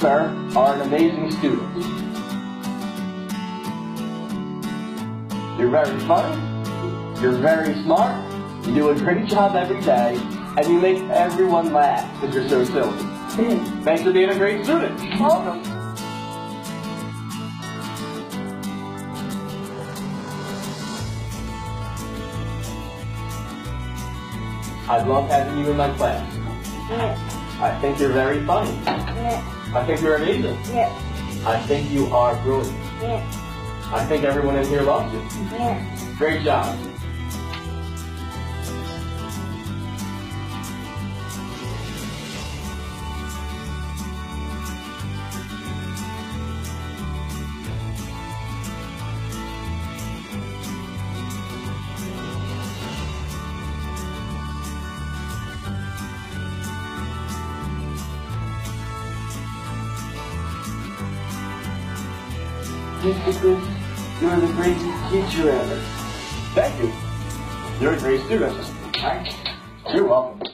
sir, are an amazing student. You're very funny, you're very smart, you do a great job every day, and you make everyone laugh because you're so silly. Thanks for being a great student. Welcome. I love having you in my class. Yeah. I think you're very funny. Yeah. I think you're amazing. Yeah. I think you are brilliant. Yeah. I think everyone in here loves you. Yeah. Great job. Mr. Chris, you're the greatest teacher ever. Thank you. You're a great student. Right? You're welcome.